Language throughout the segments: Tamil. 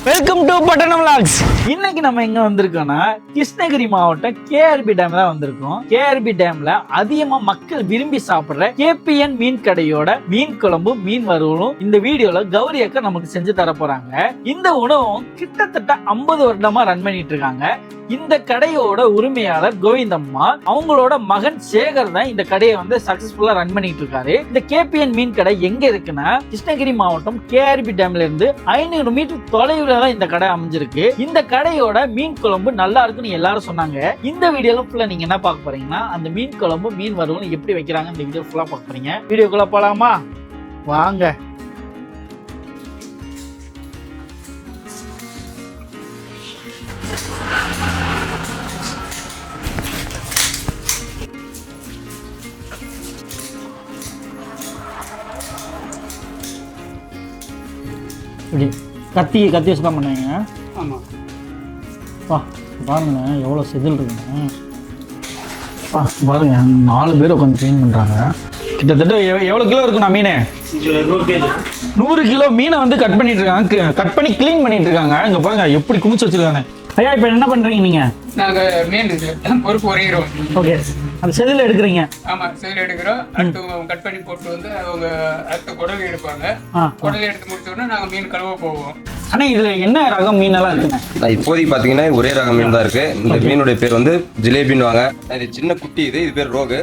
வெல்கம் டு பட்டணம் விலாக்ஸ். இன்னைக்கு நம்ம எங்க வந்திருக்கோம்னா கிருஷ்ணகிரி மாவட்டம் கேஆர்பி டேம் தான் வந்திருக்கோம். கேஆர்பி டேம்ல அதிகமா மக்கள் விரும்பி சாப்பிடுற கேபிஎன் மீன் கடையோட மீன் குழம்பு மீன் வறுவலும் இந்த வீடியோல கௌரி அக்கா நமக்கு செஞ்சு தர போறாங்க. இந்த உணவும் கிட்டத்தட்ட 50 வருடமா ரன் பண்ணிட்டு இருக்காங்க. இந்த கடையோட உரிமையாளர் கோவிந்தம்மா, அவங்களோட மகன் சேகர் தான் இந்த கடையை வந்து சக்சஸ்ஃபுல்லா ரன் பண்ணிட்டு இருக்காரு. இந்த கேபிஎன் மீன் கடை எங்க இருக்குன்னா கிருஷ்ணகிரி மாவட்டம் கேஆர்பி டேம்ல இருந்து 500 மீட்டர் தொலைவில் தான் இந்த கடை அமைஞ்சிருக்கு. இந்த கடையோட மீன் குழம்பு நல்லா இருக்குன்னு எல்லாரும் சொன்னாங்க. இந்த வீடியோல ஃபுல்லா நீங்க என்ன பார்க்க போறீங்கன்னா அந்த மீன் குழம்பு மீன் வறுவல் எப்படி வைக்கிறாங்க இந்த வீடியோ ஃபுல்லா பார்க்க போறீங்க. வீடியோக்குள்ள போலாமா? வாங்க. கத்தி வச்சு தான் பண்ணுவீங்க? ஆமாம். பா பாருங்க எவ்வளோ செதில் இருக்குங்க. பா பாருங்க 4 பேர் உட்காந்து க்ளீன் பண்ணுறாங்க. கிட்டத்தட்ட எவ்வளோ கிலோ இருக்குண்ணா மீன்? 100 கிலோ மீனை வந்து கட் பண்ணிட்டு இருக்காங்க. கட் பண்ணி க்ளீன் பண்ணிட்டு இருக்காங்க. இங்கே பாருங்க எப்படி குமிச்சு வச்சிருக்காங்க. ஐயா இப்போ என்ன பண்ணுறீங்க நீங்கள்? நாங்கள் மீன் பொறுப்பு உரைகிறோம். ஓகே, அந்த செதில் எடுக்கிறீங்க? ஆமாம், செதில் எடுக்கிறோம். அடுத்து கட் பண்ணி போட்டு வந்து அவங்க அடுத்த குடல் எடுப்பாங்க. குடல் எடுத்து முடிச்சோன்னா நாங்கள் மீன் கழுவ போவோம். ஆனால் இதில் என்ன ரகம் மீனெல்லாம் இருக்குண்ணா? இப்போதைக்கு பார்த்தீங்கன்னா ஒரே ரகம் மீன் தான் இருக்கு. இந்த மீனுடைய பேர் வந்து ஜிலேபின்னு வாங்க. இது சின்ன குட்டி, இது பேர் ரோகு.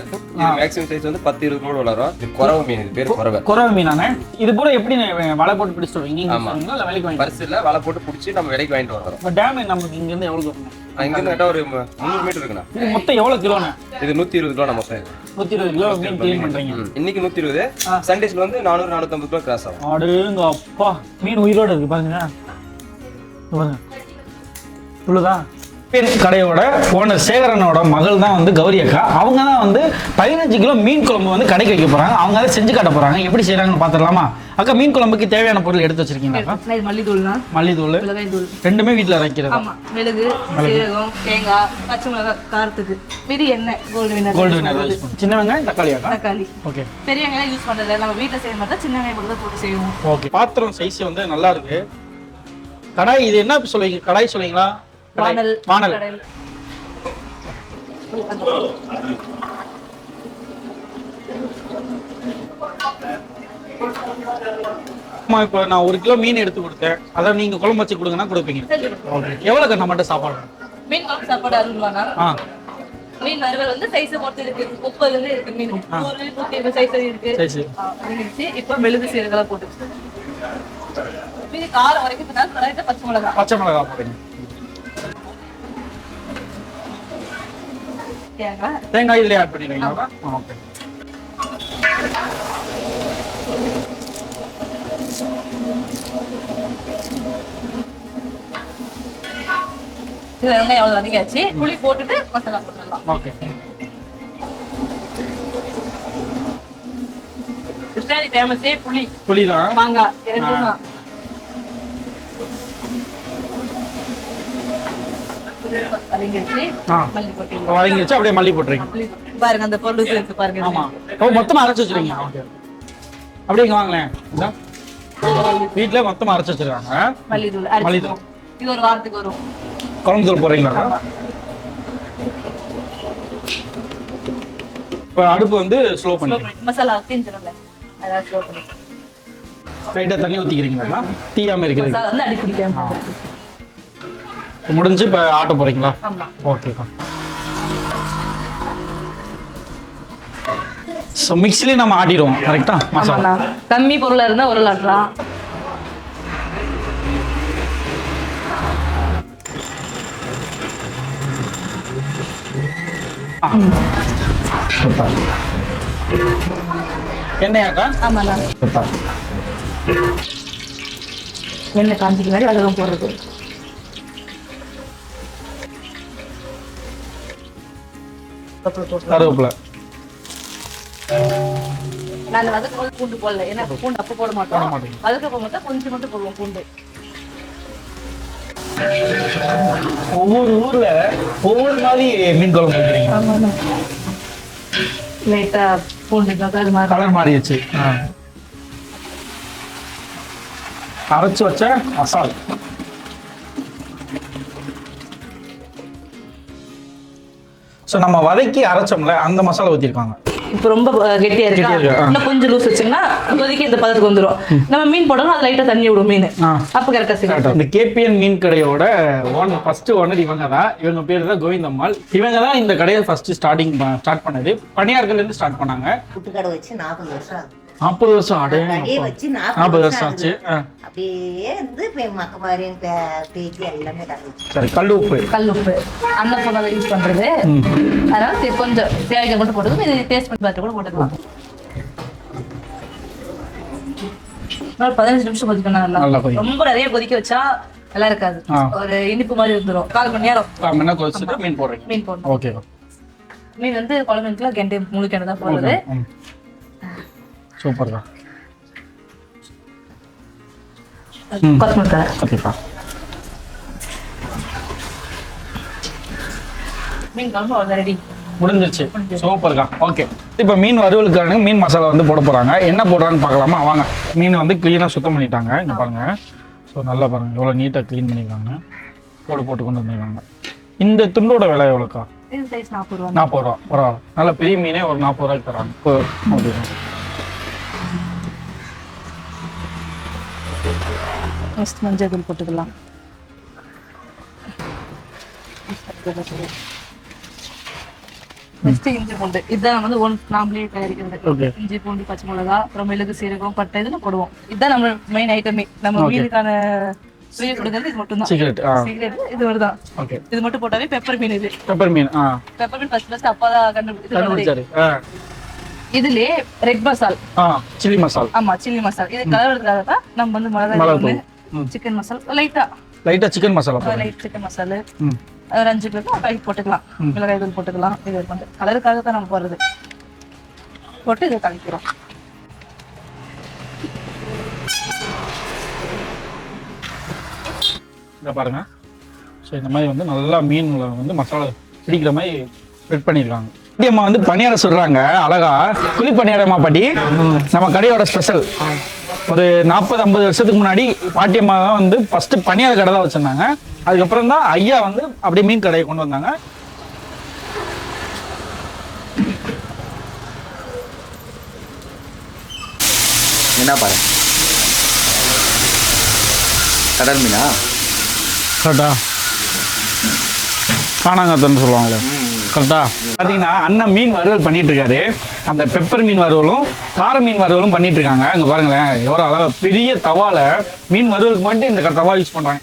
மேக்ஸிமம் சைஸ் வந்து 10-20 கிலோ வளரும். இது குறவை மீன், இது பேர் குறவை. குறவை மீனானே இது பூரா எப்படி வலை போட்டு பிடிச்சிட்டு வருவீங்க? ஆமா, விலைக்கு வாங்கி பரிசுல வலை போட்டு பிடிச்சி நம்ம விலைக்கு வாங்கிட்டு வரோம். இப்போ டேம் நமக்கு இங்கேருந்து எவ்வளோ வருங்க? இங்கிருந்து கேட்டால் ஒரு 300 மீட்டர் இருக்குண்ணா. இது மொத்தம் எவ்வளோ கிலோண்ணா? இது 120 கிலோ நம்ம 120 கிலோ மீன் க்ளீன் பண்றீங்க. இன்னைக்கு 120, சண்டேஸ்ல வந்து 400-450 கிலோ கிராஸ் ஆகும். அடேங்க அப்பா, மீன் உயிரோட இருக்கு பாருங்க. பாருங்க இவ்வளோதா. கடையோட ஓனர் சேகரனோட மகள் தான் வந்து கௌரி அக்கா. அவங்க தான் வந்து 15 கிலோ மீன் குழம்பு வந்து கடைக்கு வைக்க போறாங்க. அவங்க அதை செஞ்சு காட்ட போறாங்க. எப்படி செய்யறாங்கன்னு பாத்துடலாமா? அக்கா, மீன் குழம்புக்கு தேவையான பொருள் எடுத்து வச்சிருக்கீங்களா? மல்லித்தூள் தான். மல்லித்தூள், மிளகாய் தூள் ரெண்டுமே வீட்டுல அரைக்கிறது. ஆமா, மிளகு, சீரகம், தேங்காய், பச்சை மிளகாய் காரத்துக்கு, மீதி எண்ணெய், கோல்டு வினர். சின்ன வெங்காயம், தக்காளி அக்கா. தக்காளி. ஓகே. பெரிய வெங்காயம் யூஸ் பண்றது நம்ம வீட்டுல செய்ய மாட்டோம், சின்ன வெங்காயம் மட்டும் தான் போட்டு செய்வோம். ஓகே. பாத்திரம் சைஸ் வந்து நல்லா இருக்கு. கடாய், இது என்ன சொல்லுவீங்க? கடாய் சொல்லுவீங்களா? வானல். வானல். இப்போ நான் 1 கிலோ மீன் எடுத்து கொடுத்தேன். அதை நீங்க குழம்பு வச்சு கொடுங்கன்னா கொடுப்பீங்க. எவ்வளவு கண்ணா மட்டும் சாப்பாடு? மீன் குழம்பு சாப்பாடு 60 ரூபாய்னா. மீன் வறுவல் வந்து சைஸ் பொறுத்து இருக்கு. 30 இருக்கு மீன். 100, 150 சைஸ் இருக்கு. சரி. இப்போ மிளகு சீரகம் போட்டு மீதி காரம் வரைக்கும் கடாயில பச்சை மிளகாய் போடுங்க. தேங்காய் இதுல ஆட் பண்ணிடுவீங்களா? ஓகே. இது வெங்காயம் எவ்வளவு வதங்கியாச்சு. புளி போட்டுட்டு மசாலா போட்டுடலாம். ஓகே. கிருஷ்ணகிரி ஃபேமஸே புளி தான். மாங்காய் ரெண்டும் தான். வதங்கிடுச்சு, அப்படியே மல்லி போட்டுறீங்க. பாருங்க அந்த பொருள் இருக்கு பாருங்க. ஆமா, மொத்தமா அரைச்சு வச்சிருக்கீங்க. ஓகே, அப்படியே வாங்களேன். வீட்டுல மொத்தமா அரைச்சு வச்சிருக்காங்க. மல்லித்தூள் இது ஒரு வாரத்துக்கு வரும். குழம்பு தூள் போடுறீங்களா? இப்போ அடுப்பு வந்து ஸ்லோ பண்ணி மசாலா தீஞ்சிரல, அத ஸ்லோ பண்ணி லைட்டா தண்ணி ஊத்திக்கிறீங்களா? தீயாம இருக்குது. மசாலா வந்து அடி பிடிக்காம. முடிஞ்சு இப்போ ஆட்ட போறீங்களா? ஆமா. ஓகேக்கா. ஸோ மிக்ஸிலே நம்ம ஆட்டிடுவோம். கரெக்டா? மசாலா கம்மி பொருளா இருந்தா ஒரு ஆட்டலாம். எண்ணெயாக்கா? ஆமாண்ணா. எண்ணெய் காஞ்சிக்கு மாதிரி அழகம் போடுறது. கருவேப்பிலை. நான் வதக்கும் பூண்டு போடல, ஏன்னா பூண்டு அப்ப போட மாட்டோம். வதக்க மட்டும் கொஞ்சம் மட்டும் போடுவோம் பூண்டு. ஒவ்வொரு ஊர்ல ஒவ்வொரு மாதிரி மீன் குழம்பு வைக்கிறீங்க. லைட்டா பூண்டு கலர் மாறிடுச்சு. அரைச்சு வச்ச மசால் ஸோ நம்ம வதக்கி அரைச்சோம்ல அந்த மசாலா ஊற்றிருக்காங்க. இப்போ ரொம்ப கெட்டியா இருக்கா, இன்னும் கொஞ்சம் லூஸ் வச்சுன்னா இப்போதைக்கு இந்த பதத்துக்கு வந்துடும். நம்ம மீன் போடணும், அது லைட்டா தண்ணி விடும் மீன், அப்போ கரெக்டாக செய்யணும். இந்த கேபிஎன் மீன் கடையோட ஃபர்ஸ்ட் ஓனர் இவங்க தான். இவங்க பேர் தான் கோவிந்தம்மாள். இவங்க தான் இந்த கடையை ஃபர்ஸ்ட் ஸ்டார்ட் பண்ணது. பணியார்கள்ல இருந்து ஸ்டார்ட் பண்ணாங்க. புட்டுக்கடை வச்சு 40 வருஷம் ஆகுது. 40 வருஷம் அடே கடையை வச்சு 40 வருஷம் ஆச்சு. அப்படியே இருந்து இப்போ மக்கமாரியும் பேச்சு எல்லாமே கலந்து. சரி, கல் உப்பு அந்த பொண்ணை யூஸ் பண்றது, அதனால கொஞ்சம் தேவைக்கு மட்டும் போட்டுக்கணும். இது டேஸ்ட் பண்ணி பார்த்து கூட போட்டுக்கலாம். 15 நிமிஷம் கொதிக்கணும். நல்லா ரொம்ப நிறைய கொதிக்க வச்சா நல்லா இருக்காது, ஒரு இனிப்பு மாதிரி இருந்துரும். 1/4 மணி நேரம் கொதிச்சுட்டு மீன் போடுறீங்க. மீன் போடணும். ஓகே. மீன் வந்து குழம்புக்குலாம் கெண்டை முழு கெண்டை தான் போடுறது. சூப்பர் தான். கொத்தமல்லி மீன் குழம்பு ரெடி முடிஞ்சிருச்சு. சூப்பர்க்கா. ஓகே, இப்போ மீன் வறுவலுக்கான மீன் மசாலா வந்து போட போறாங்க. என்ன போடுறான்னு பார்க்கலாமா? வாங்க. மீன் வந்து கிளீனாக சுத்தம் பண்ணிட்டாங்க. இங்கே பாருங்க. ஸோ நல்லா பாருங்க, எவ்வளோ நீட்டாக க்ளீன் பண்ணியிருக்காங்க. போட்டு கொண்டு வந்துருக்காங்க. இந்த துண்டோட விலை எவ்வளோக்கா? 40 ரூபா. 40 ரூபா. பரவாயில்ல, நல்ல பெரிய மீனே ஒரு 40 ரூபாய்க்கு தராங்க. இப்போ ஓகே. நெக்ஸ்ட் மஞ்சள் தூள் போட்டுக்கலாம். நெக்ஸ்ட் இஞ்சி பூண்டு. இதுதான் வந்து நாமளே தயாரிக்கிறது. இஞ்சி பூண்டு, பச்சை மிளகா, அப்புறம் மிளகு, சீரகம், பட்டை இதெல்லாம் போடுவோம். இதுதான் நம்ம மெயின் ஐட்டமே. நம்ம மீனுக்கான சுவையை கொடுக்கிறது இது மட்டும் தான். சீக்ரெட் இது மட்டும். ஓகே, இது மட்டும் போட்டாவே பெப்பர் மீன். இது பெப்பர் மீன். பெப்பர் மீன் ஃபர்ஸ்ட் அப்பா தான் கண்டுபிடிச்சாரு. இதுலயே ரெட் மசால், சில்லி மசால். ஆமா, சில்லி மசால். இது கலர்றதுக்காக தான் நம்ம வந்து மிளகாய், சிக்கன் மசாலா, லைட்டா chicken masala, light chicken masala ஒரு 5 பேருக்கு பாக்கெட் போட்டுக்கலாம். மிளகாய் தூள் போட்டுக்கலாம். இது வந்து கலருக்காக தான் நம்ம போடுறது. போட்டு இதை கலக்கிறோம். இதை பாருங்க. ஸோ இந்த மாதிரி வந்து நல்லா மீன்ல வந்து மசாலா பிடிக்கிற மாதிரி ஸ்ப்ரெட் பண்ணியிருக்காங்க. பாட்டியம்மா வந்து பணியாரம் சொல்றாங்க அழகா. குழி பணியாரமா பாட்டி? நம்ம கடையோட ஸ்பெஷல். ஒரு 40-50 வருஷத்துக்கு முன்னாடி பாட்டியம்மா தான் வந்து ஃபர்ஸ்ட் பணியார கடை தான் வச்சிருந்தாங்க. அதுக்கப்புறம் தான் ஐயா வந்து அப்படியே மீன் கடையை கொண்டு வந்தாங்க. என்ன பாரு, கடல் மீனா? கரெக்டா, காணாங்கத்தன்னு சொல்லுவாங்களே, கரெக்டா? பார்த்தீங்கன்னா அண்ணன் மீன் வறுவல் பண்ணிட்டு இருக்காரு. அந்த பெப்பர் மீன் வறுவலும் கார மீன் வறுவலும் பண்ணிட்டு இருக்காங்க. அங்கே பாருங்களேன், எவ்வளோ அழகாக பெரிய தவால மீன் வறுவலுக்கு மட்டும் இந்த தவா யூஸ் பண்ணுறாங்க.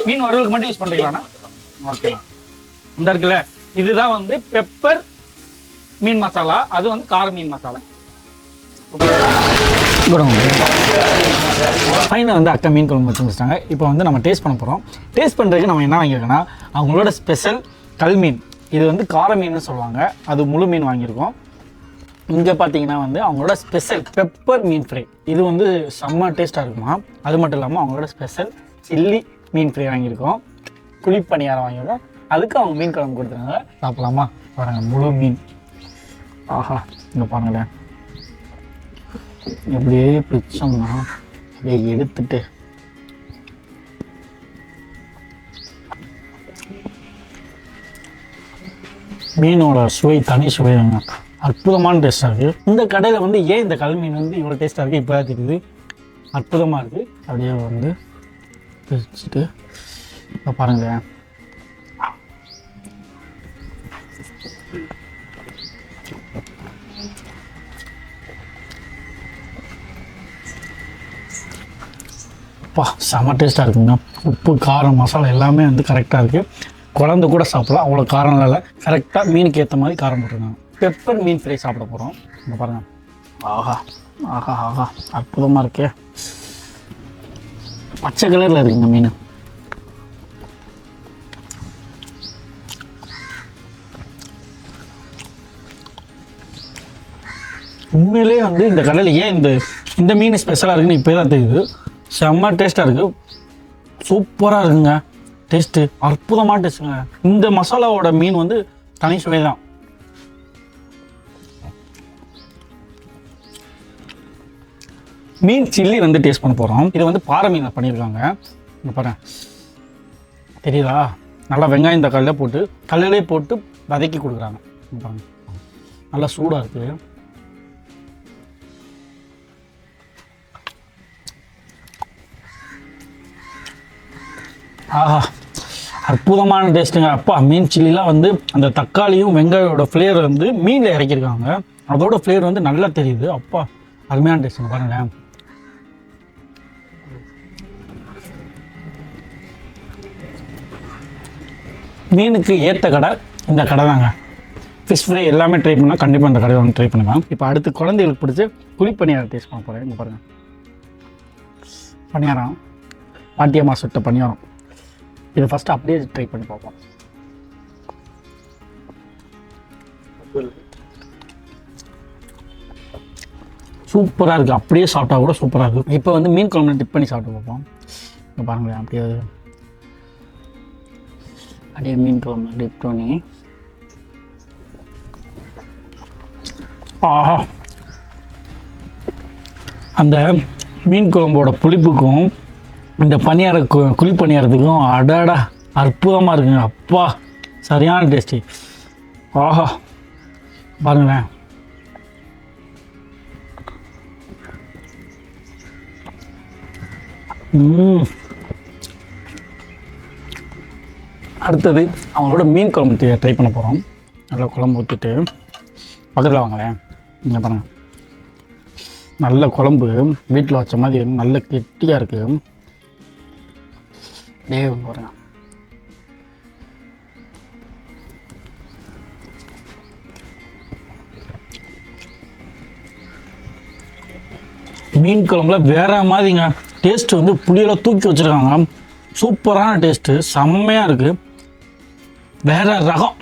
மீன் வறுவலுக்கு மட்டும் யூஸ் பண்ணுறீங்களாண்ணா? ஓகே, இந்த இருக்குல்ல, இதுதான் வந்து பெப்பர் மீன் மசாலா, அது வந்து கார மீன் மசாலா. ஃபைனல் வந்து அக்கா மீன் குழம்பு வச்சு முடிச்சிட்டாங்க. இப்போ வந்து நம்ம டேஸ்ட் பண்ண போகிறோம். டேஸ்ட் பண்ணுறதுக்கு நம்ம என்ன வாங்கியிருக்கோன்னா, அவங்களோட ஸ்பெஷல் கல் மீன். இது வந்து கார மீன் சொல்லுவாங்க. அது முழு மீன் வாங்கியிருக்கோம். இங்கே பார்த்தீங்கன்னா வந்து அவங்களோட ஸ்பெஷல் பெப்பர் மீன் ஃப்ரை. இது வந்து செம்ம டேஸ்ட்டாக இருக்குமா. அது மட்டும் இல்லாமல் அவங்களோட ஸ்பெஷல் சில்லி மீன் ஃப்ரை வாங்கியிருக்கோம். குழி பணியாரம் வாங்கியிருக்கோம். அதுக்கு அவங்க மீன் குழம்பு கொடுத்துருக்காங்க. சாப்பிடலாமா? பாருங்கள், முழு மீன். ஆஹா, இங்கே பாருங்களேன், எப்படியே பிடிச்சோம்னா அப்படியே எடுத்துட்டு மீனோட சுவை தனி சுவைங்க. அற்புதமான டேஸ்டாக இருக்குது. இந்த கடையில் வந்து ஏன் இந்த கல் மீன் வந்து இவ்வளோ டேஸ்ட்டாக இருக்குது இப்போ தான் தெரியுது. அற்புதமாக இருக்குது. அப்படியே வந்து பிரிச்சுட்டு இப்போ பாருங்களேன், செம்ம டேஸ்ட்டாக இருக்குங்க. உப்பு, காரம், மசாலா எல்லாமே வந்து கரெக்டாக இருக்குது. குழந்தை கூட சாப்பிடலாம், அவ்வளோ காரம் இல்லை. கரெக்டாக மீனுக்கு ஏற்ற மாதிரி காரம் போட்டுருக்காங்க. பெப்பர் மீன் ஃப்ரை சாப்பிட போகிறோம். இங்கே பாருங்கள். ஆஹா ஆஹா ஆஹா, அற்புதமாக இருக்கே. பச்சை கலரில் இருக்குங்க மீன். உண்மையிலே வந்து இந்த கடையில் ஏன் இந்த மீன் ஸ்பெஷலாக இருக்குன்னு இப்போ தான் தெரியுது. செம்ம டேஸ்ட்டாக இருக்குது. சூப்பராக இருக்குங்க. டேஸ்ட்டு அற்புதமான டேஸ்ட்டுங்க. இந்த மசாலாவோட மீன் வந்து தனி சுவை தான். மீன் சில்லி வந்து டேஸ்ட் பண்ண போகிறோம். இது வந்து பாறை மீன் பண்ணியிருக்காங்க. இங்கே பாருங்க, தெரியுதா? நல்லா வெங்காயம் தக்காளியில் போட்டு கல்லிலே போட்டு வதக்கி கொடுக்குறாங்க. பாருங்க நல்லா சூடாக இருக்குது. ஆஹா அற்புதமான டேஸ்ட்டுங்க. அப்பா மீன் சில்லிலாம் வந்து அந்த தக்காளியும் வெங்காயோட ஃப்ளேவர் வந்து மீனில் இறக்கியிருக்காங்க. அதோட ஃப்ளேவர் வந்து நல்லா தெரியுது. அப்பா அருமையான டேஸ்ட்டுங்க பாருங்களேன். மீனுக்கு ஏற்ற கடை இந்த கடை தாங்க. ஃபிஷ் ஃப்ரை எல்லாமே ட்ரை பண்ணால் கண்டிப்பாக இந்த கடையை வந்து ட்ரை பண்ணுவேன். இப்போ அடுத்து குழந்தைகளுக்கு பிடிச்சி குழிப்பணியாரம் டேஸ்ட் பண்ண போகிறேன். இங்கே பாருங்கள் பணியாரம், பாட்டியம்மா சுட்ட பணியாரம். இதை ஃபஸ்ட்டு அப்படியே ட்ரை பண்ணி பார்ப்போம். சூப்பராக இருக்குது. அப்படியே சாப்பிட்டா கூட சூப்பராக இருக்குது. இப்போ வந்து மீன் குழம்புல டிப் பண்ணி சாப்பிட்டு பார்ப்போம். இங்கே பாருங்களேன் அப்படியே மீன் குழம்பு டிப் பண்ணி. ஆஹா அந்த மீன் குழம்போட புளிப்புக்கும் இந்த பணியார குழி பணியாரத்துக்கும் அடாடா அற்புதமாக இருக்குங்க. அப்பா சரியான டேஸ்டி. ஆஹா பாருங்களேன். அடுத்தது அவங்களோட மீன் குழம்பு ட்ரை பண்ண போகிறோம். நல்லா குழம்பு ஊற்றிட்டு பக்கத்தில் வாங்களேன். இங்கே பாருங்கள் நல்ல குழம்பு வீட்டில் வச்ச மாதிரி நல்ல கெட்டியாக இருக்குது. பாருங்க மீன் குழம்புல வேற மாதிரிங்க டேஸ்ட் வந்து புளியெல்லாம் தூக்கி வச்சுருக்காங்க. சூப்பரான டேஸ்ட்டு செம்மையாக இருக்குது. வேற ரகம்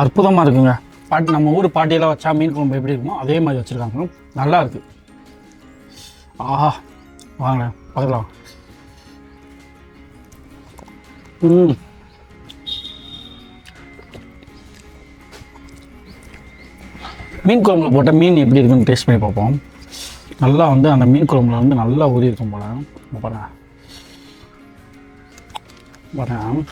அற்புதமாக இருக்குங்க. பாட்டி நம்ம ஊர் பாட்டியெல்லாம் வச்சா மீன் குழம்பு எப்படி இருக்குமோ அதே மாதிரி வச்சுருக்காங்க. நல்லா இருக்கு. ஆஹா வாங்க பார்க்கலாம். மீன் குழம்புல போட்ட மீன் எப்படி இருக்குன்னு டேஸ்ட் பண்ணி பார்ப்போம். நல்லா வந்து அந்த மீன் குழம்புல வந்து நல்லா ஊறி இருக்கும் போல. பாருங்க பாருங்க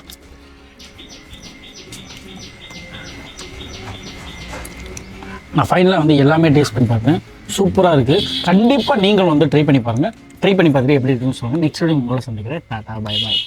நான் ஃபைனலாக வந்து எல்லாமே டேஸ்ட் பண்ணி பார்த்தேன். சூப்பராக இருக்குது. கண்டிப்பாக நீங்களும் வந்து ட்ரை பண்ணி பாருங்கள். ட்ரை பண்ணி பார்த்துட்டு எப்படி இருக்குன்னு சொல்லுங்கள். நெக்ஸ்ட் வீடியோ உங்களோட சந்திக்கிறேன். Tata bye bye.